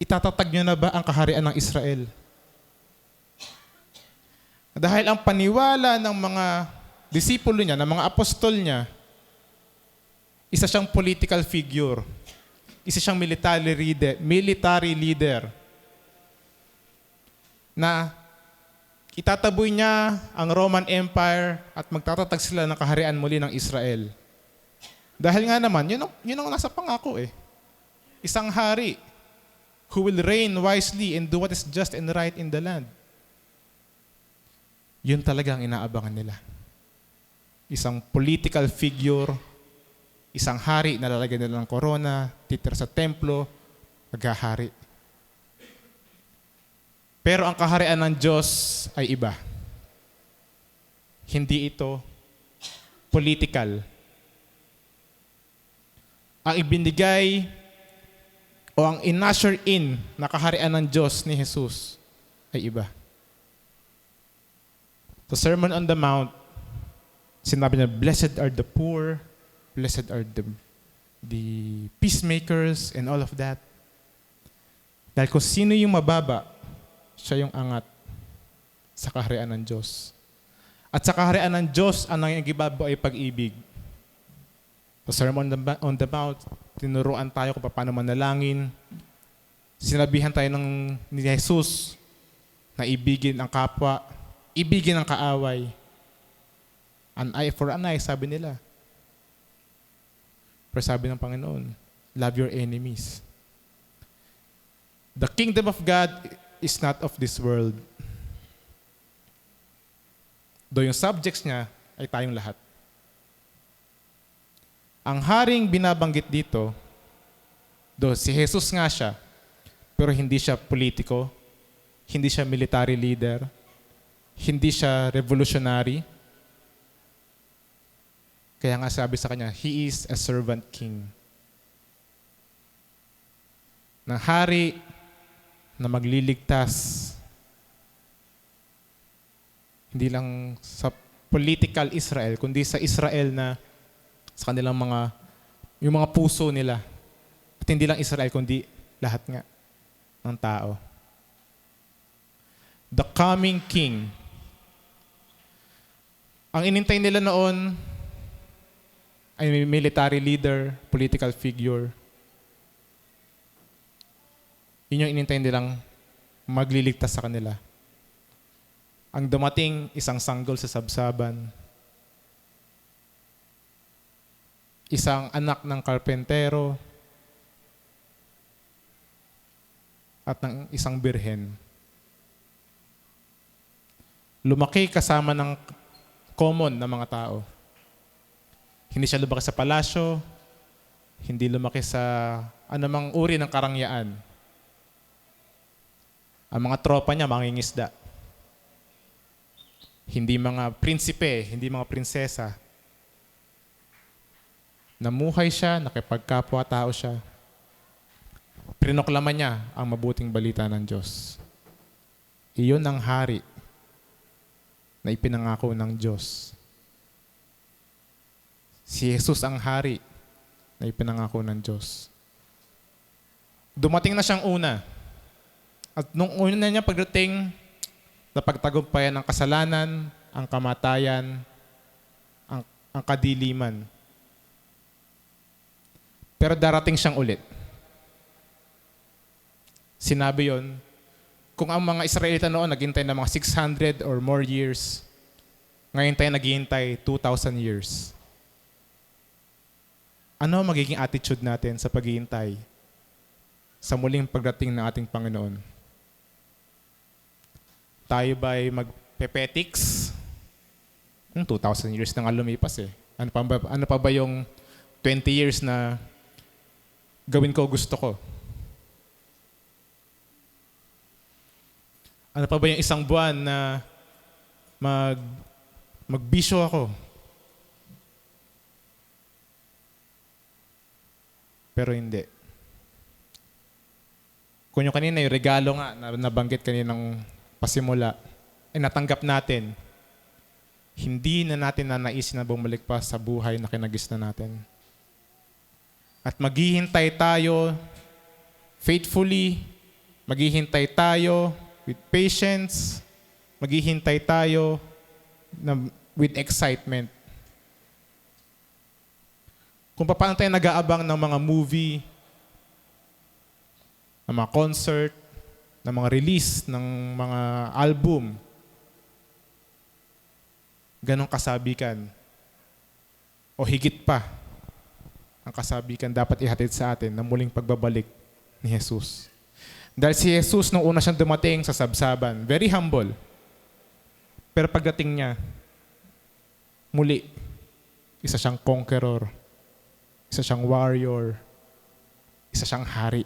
itatatag niyo na ba ang kaharian ng Israel? Dahil ang paniwala ng mga disipulo niya, ng mga apostol niya, isa siyang political figure. Isa siyang military leader na itataboy niya ang Roman Empire at magtatatag sila ng kaharian muli ng Israel. Dahil nga naman, yun ang nasa pangako Isang hari who will reign wisely and do what is just and right in the land. Yun talaga ang inaabangan nila. Isang political figure, isang hari na lalagyan nila ng korona, titira sa templo, maghahari. Pero ang kaharian ng Diyos ay iba. Hindi ito political. ang ibinigay o ang in-usher in na kaharian ng Diyos ni Jesus ay iba. Sa Sermon on the Mount, sinabi niya, blessed are the poor, blessed are the peacemakers and all of that. Dahil kung sino yung mababa, siya yung angat sa kaharian ng Diyos. At sa kaharian ng Diyos, ang nangyayagibabo ay pag-ibig. Sa Sermon on the Mount, tinuruan tayo kung paano manalangin. Sinabihan tayo ni Jesus na ibigin ang kapwa, ibigin ang kaaway. An eye for an eye, sabi nila. Pero sabi ng Panginoon, love your enemies. The kingdom of God is not of this world. Though yung subjects niya ay tayong lahat. Ang haring binabanggit dito, though si Jesus nga siya, pero hindi siya politiko, hindi siya military leader, hindi siya revolutionary. Kaya nga sabi sa kanya, He is a servant king. Ng hari na magliligtas. Hindi lang sa political Israel, kundi sa Israel na sa kanilang yung mga puso nila. At hindi lang Israel, kundi lahat nga ng tao. The coming king. Ang inintay nila noon ay military leader, political figure. Yun yung inintay nilang magliligtas sa kanila. Ang dumating, isang sanggol sa sabsaban. Isang anak ng karpentero at ng isang birhen. Lumaki kasama ng common na mga tao. Hindi siya lumaki sa palasyo, hindi lumaki sa anumang uri ng karangyaan. Ang mga tropa niya, mangingisda. Hindi mga prinsipe, hindi mga prinsesa. Namuhay siya, nakipagkapwa-tao siya. Prinoklaman niya ang mabuting balita ng Diyos. Iyon ang hari na ipinangako ng Diyos. Si Jesus ang hari na ipinangako ng Diyos. Dumating na siyang una. At nung una niya pagdating, napagtagumpayan ang kasalanan, ang kamatayan, ang kadiliman. Pero darating siyang ulit. Sinabi yon, kung ang mga Israelita noon naghintay ng mga 600 or more years, ngayon tayo naghihintay 2,000 years. Ano magiging attitude natin sa paghihintay sa muling pagdating ng ating Panginoon? Tayo ba'y magpepetics? 2,000 years na nga lumipas eh. Ano pa ba yung 20 years na gawin ko gusto ko? Ano pa ba yung isang buwan na magbisyo ako? Pero hindi. Kung yung kanina, yung regalo nga na nabanggit kaninang pasimula, ay natanggap natin, hindi na natin nanaisin na bumalik pa sa buhay na kinagis na natin. At maghihintay tayo faithfully, maghihintay tayo with patience, maghihintay tayo with excitement. Kung paano tayo nag-aabang ng mga movie, ng mga concert, ng mga release, ng mga album, ganong kasabikan o higit pa ang kasabikan dapat ihatid sa atin na muling pagbabalik ni Jesus. Dahil si Jesus nung una siyang dumating sa sabsaban, very humble. Pero pagdating niya, muli, isa siyang conqueror, isa siyang warrior, isa siyang hari.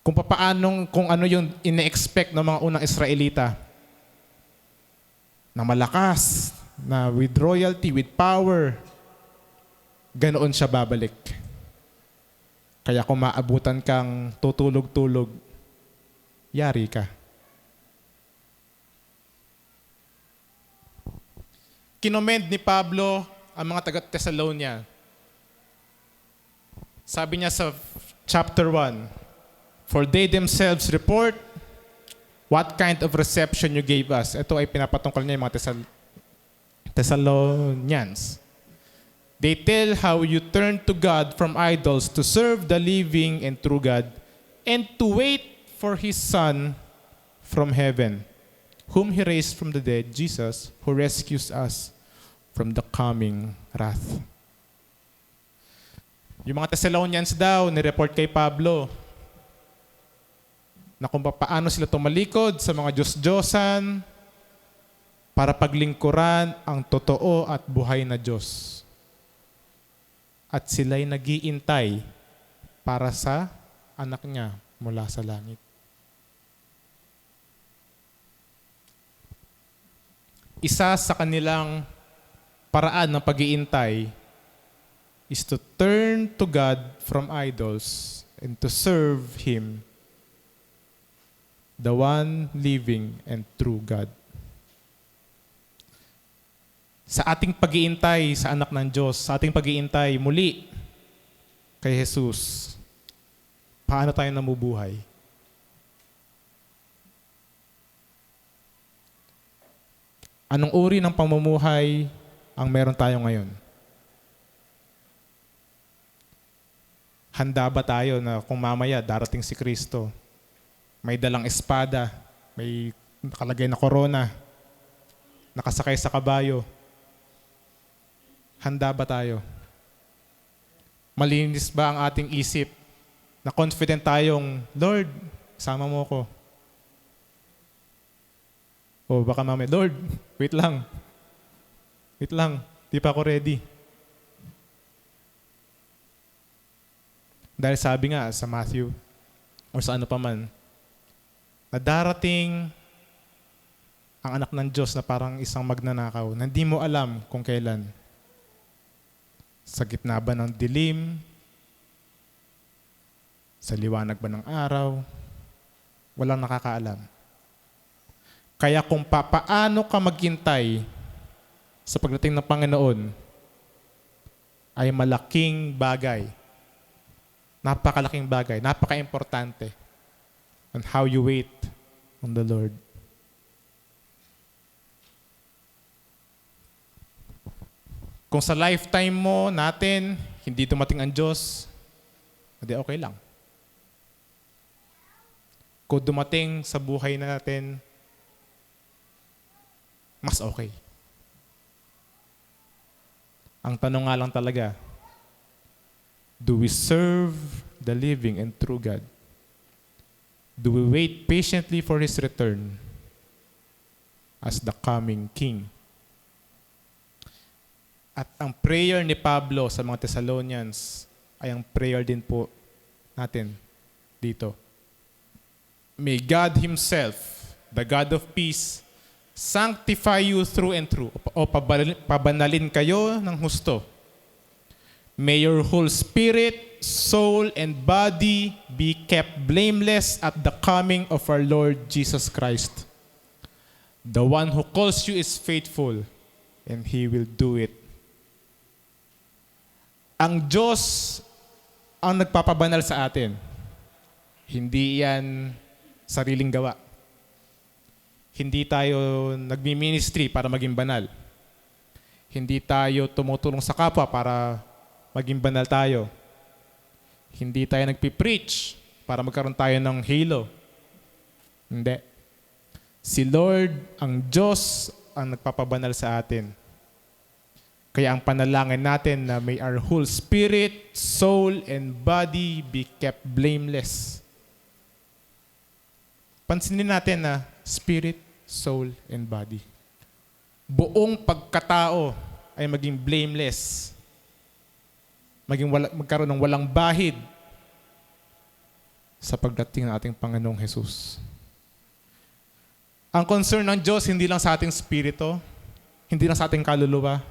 Kung ano yung ine-expect ng mga unang Israelita, na malakas, na with royalty, with power, ganoon siya babalik. Kaya kung maabutan kang tutulog-tulog, yari ka. Kinomend ni Pablo ang mga taga-Thessalonia. Sabi niya sa chapter 1, "For they themselves report what kind of reception you gave us." Ito ay pinapatungkol niya yung mga Thessalonians. "They tell how you turned to God from idols to serve the living and true God and to wait for His Son from heaven, whom He raised from the dead, Jesus, who rescues us from the coming wrath." Yung mga Thessalonians daw, nireport kay Pablo na kung paano sila tumalikod sa mga Diyos-Diyosan para paglingkuran ang totoo at buhay na Diyos. At sila'y nag-iintay para sa anak niya mula sa langit. Isa sa kanilang paraan ng pag-iintay is to turn to God from idols and to serve Him, the one living and true God. Sa ating pag-iintay sa anak ng Diyos, sa ating pag-iintay muli kay Jesus, paano tayo namubuhay? Anong uri ng pamumuhay ang meron tayo ngayon? Handa ba tayo na kung mamaya darating si Kristo, may dalang espada, may nakalagay na korona, nakasakay sa kabayo? Handa ba tayo? Malinis ba ang ating isip na confident tayong, Lord, sama mo ko? O baka mamaya, Lord, wait lang, di pa ako ready. Dahil sabi nga sa Matthew, o sa ano pa man, na darating ang anak ng Diyos na parang isang magnanakaw na hindi mo alam kung kailan. Sa gitna ba ng dilim? Sa liwanag ba ng araw? Walang nakakaalam. Kaya kung paano ka maghintay sa pagdating ng Panginoon ay malaking bagay. Napakalaking bagay. Napaka-importante on how you wait on the Lord. Kung sa lifetime mo natin, hindi dumating ang Diyos, hindi okay lang. Kung dumating sa buhay natin, mas okay. Ang tanong nga lang talaga, do we serve the living and true God? Do we wait patiently for His return as the coming King? At ang prayer ni Pablo sa mga Thessalonians ay ang prayer din po natin dito. May God Himself, the God of peace, sanctify you through and through, o pabanalin kayo ng husto. May your whole spirit, soul, and body be kept blameless at the coming of our Lord Jesus Christ. The one who calls you is faithful, and He will do it. Ang Diyos ang nagpapabanal sa atin. Hindi yan sariling gawa. Hindi tayo nagmi-ministry para maging banal. Hindi tayo tumutulong sa kapwa para maging banal tayo. Hindi tayo nagpipreach para magkaroon tayo ng halo. Hindi. Si Lord, ang Diyos, ang nagpapabanal sa atin. Kaya ang panalangin natin na may our whole spirit, soul, and body be kept blameless. Pansinin natin na spirit, soul, and body. Buong pagkatao ay maging blameless. Magkaroon ng walang bahid sa pagdating ng ating Panginoong Jesus. Ang concern ng Diyos hindi lang sa ating spirito, hindi lang sa ating kaluluwa,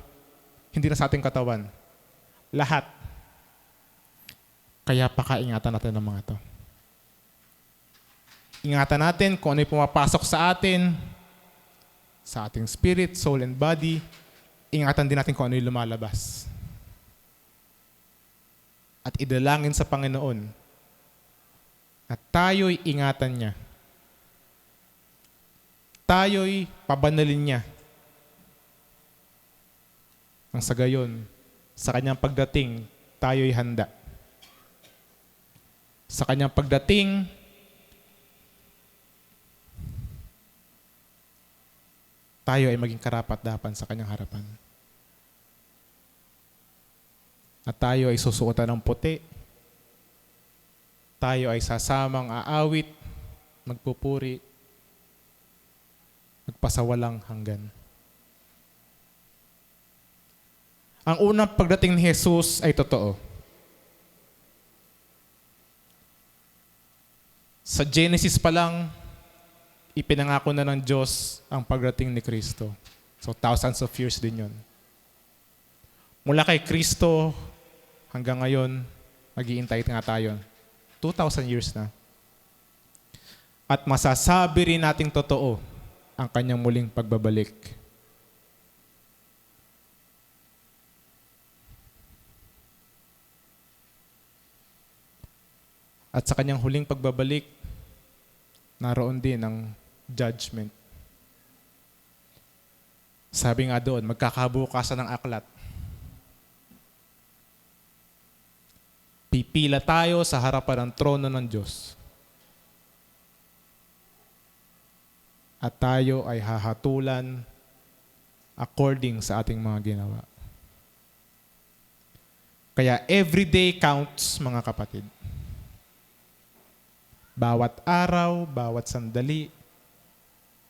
hindi lang sa ating katawan. lahat. Kaya pakaingatan natin ang mga to. Ingatan natin kung ano yung pumapasok sa atin, sa ating spirit, soul, and body. Ingatan din natin kung ano yung lumalabas. At idalangin sa Panginoon na tayo'y ingatan niya. Tayo'y pabanalin niya. Nang sa gayon, sa kanyang pagdating, tayo'y handa. Sa kanyang pagdating, tayo ay maging karapat-dapan sa kanyang harapan. At tayo ay susuotan ng puti. Tayo ay sasamang aawit, magpupuri, magpasawalang hanggan. Ang unang pagdating ni Jesus ay totoo. Sa Genesis pa lang, ipinangako na ng Diyos ang pagdating ni Kristo. So thousands of years din yun. Mula kay Kristo hanggang ngayon, mag-iintay nga tayo. 2,000 years na. At masasabi rin nating totoo ang kanyang muling pagbabalik. At sa kanyang huling pagbabalik, naroon din ang judgment. Sabi nga doon, magkakabukasan ng aklat. Pipila tayo sa harapan ng trono ng Diyos. At tayo ay hahatulan according sa ating mga ginawa. Kaya everyday counts, mga kapatid. Bawat araw, bawat sandali,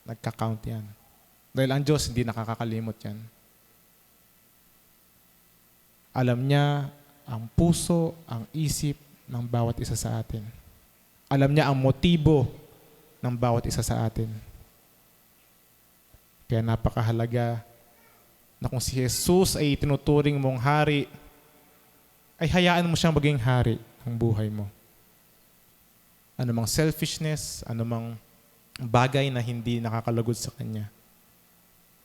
nagka-count yan. Dahil ang Diyos hindi nakakakalimot yan. Alam niya ang puso, ang isip ng bawat isa sa atin. Alam niya ang motibo ng bawat isa sa atin. Kaya napakahalaga na kung si Jesus ay tinuturing mong hari, ay hayaan mo siyang maging hari ng buhay mo. Anumang selfishness, anumang bagay na hindi nakakalugod sa Kanya,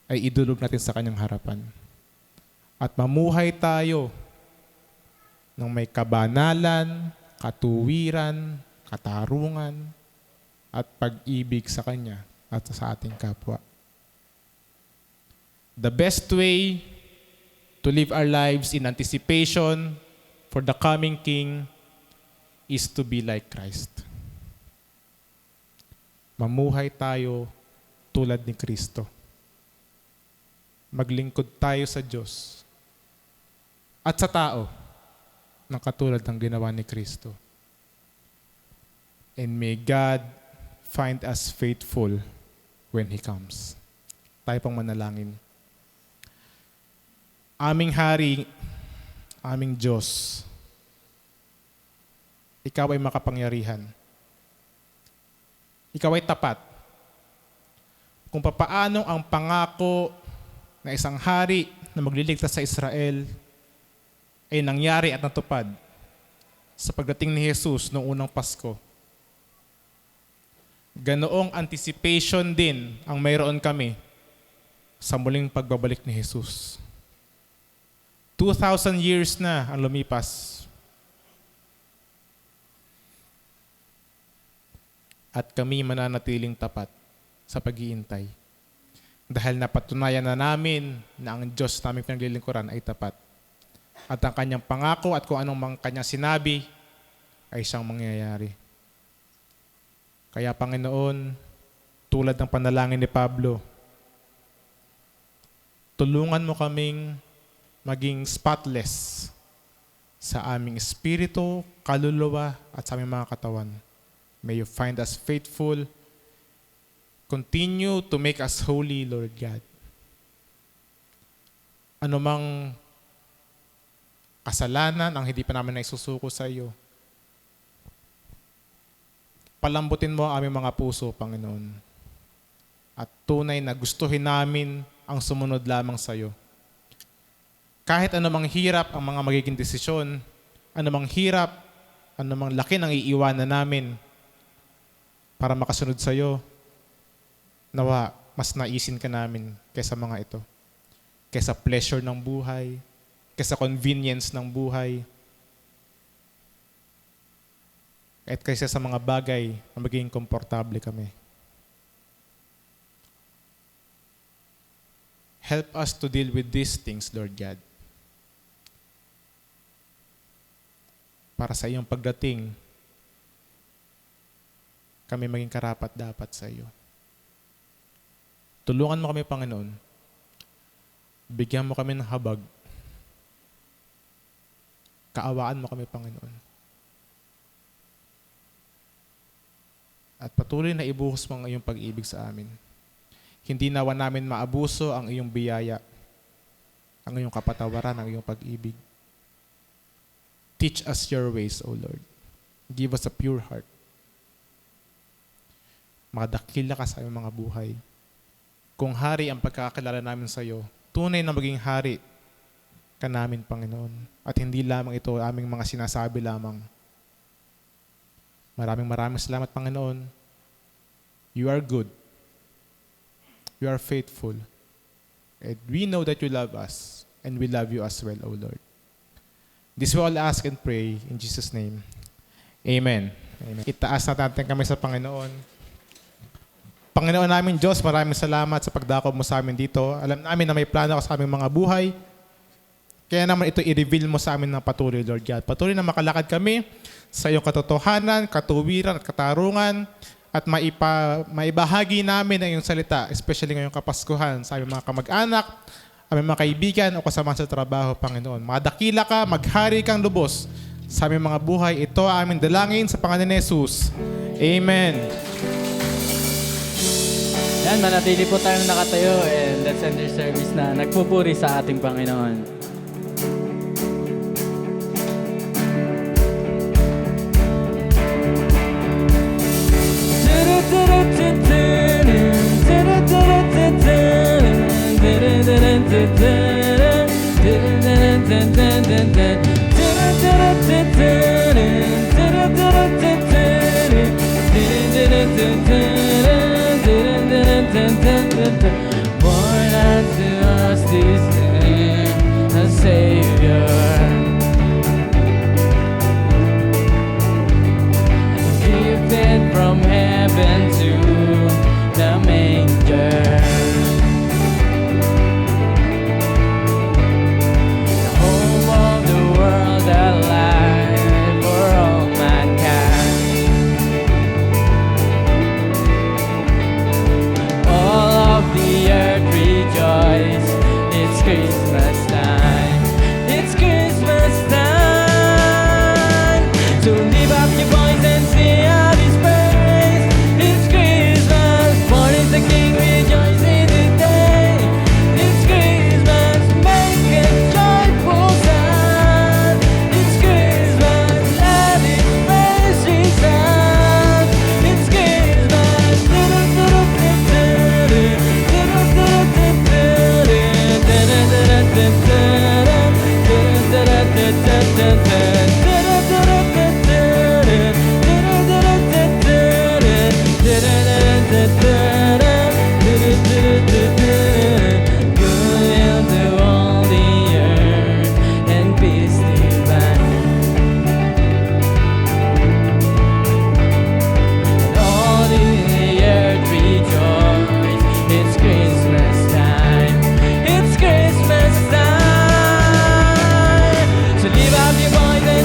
ay idulog natin sa Kanyang harapan. At mamuhay tayo ng may kabanalan, katuwiran, katarungan, at pag-ibig sa Kanya at sa ating kapwa. The best way to live our lives in anticipation for the coming King is to be like Christ. Mamuhay tayo tulad ni Kristo. Maglingkod tayo sa Diyos at sa tao na katulad ng ginawa ni Kristo. And may God find us faithful when He comes. Tayo pang manalangin. Aming Hari, aming Diyos, Ikaw ay makapangyarihan. Ikaw ay tapat. Kung papaano ang pangako na isang hari na magliligtas sa Israel ay nangyari at natupad sa pagdating ni Jesus noong unang Pasko. Ganoong anticipation din ang mayroon kami sa muling pagbabalik ni Jesus. 2,000 years na ang lumipas. At kami mananatiling tapat sa pag-iintay. Dahil napatunayan na namin na ang Diyos naming pinaglilingkuran ay tapat. At ang kanyang pangako at kung anong kanyang sinabi ay siyang mangyayari. Kaya Panginoon, tulad ng panalangin ni Pablo, tulungan mo kaming maging spotless sa aming espiritu, kaluluwa at sa aming mga katawan. May you find us faithful. Continue to make us holy, Lord God. Ano mang kasalanan ang hindi pa namin naisusuko sa iyo, palambutin mo ang aming mga puso, Panginoon. At tunay na gustuhin namin ang sumunod lamang sa iyo. Kahit anumang hirap ang mga magiging desisyon, anumang hirap, anumang laki ng iiwanan namin para makasunod sa iyo, nawa, mas naisin ka namin kaysa mga ito. Kaysa pleasure ng buhay, kaysa convenience ng buhay, at kaysa sa mga bagay na magiging komportable kami. Help us to deal with these things, Lord God. Para sa iyong pagdating, kami maging karapat-dapat sa iyo. Tulungan mo kami, Panginoon. Bigyan mo kami ng habag. Kaawaan mo kami, Panginoon. At patuloy na ibuhos mo ang iyong pag-ibig sa amin. Hindi nawa namin maabuso ang iyong biyaya, ang iyong kapatawaran, ang iyong pag-ibig. Teach us your ways, O Lord. Give us a pure heart. Makadakila ka sa aming mga buhay. Kung hari ang pagkakakilala namin sa iyo, tunay na maging hari ka namin, Panginoon. At hindi lamang ito aming mga sinasabi lamang. Maraming salamat, Panginoon. You are good. You are faithful. And we know that you love us. And we love you as well, O Lord. This we all ask and pray in Jesus' name. Amen. Amen. Itaas natin kami sa Panginoon. Panginoon namin Diyos, maraming salamat sa pagdakop mo sa amin dito. Alam namin na may plano ka sa aming mga buhay. Kaya naman ito i-reveal mo sa amin ng patuloy, Lord God. Patuloy na makalakad kami sa iyong katotohanan, katuwiran at katarungan at maibahagi namin ang iyong salita, especially ngayong Kapaskuhan sa aming mga kamag-anak, aming mga kaibigan o kasama sa trabaho, Panginoon. Madakila ka, maghari kang lubos sa aming mga buhay. Ito ang aming dalangin sa pangalan ni Jesus. Amen. Yan, manatili po tayong nakatayo and let's end your service na nagpupuri sa ating Panginoon. Born unto us this day a Savior, gifted from heaven to the manger. The home of the world alive for all mankind. All of the earth rejoice. It's Christmas time. It's Christmas time. So lift up your voice and sing out His praise. It's Christmas. Born is the King, rejoice in the day. It's Christmas. Make a joyful sound. It's Christmas. Let it praise Jesus. It's Christmas. Goodwill to all the earth and peace divine. All the earth rejoice. It's Christmas time. It's Christmas time. So lift up your voice and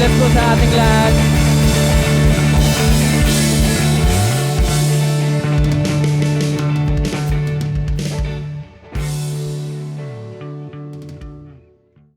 bless po sa ating lahat.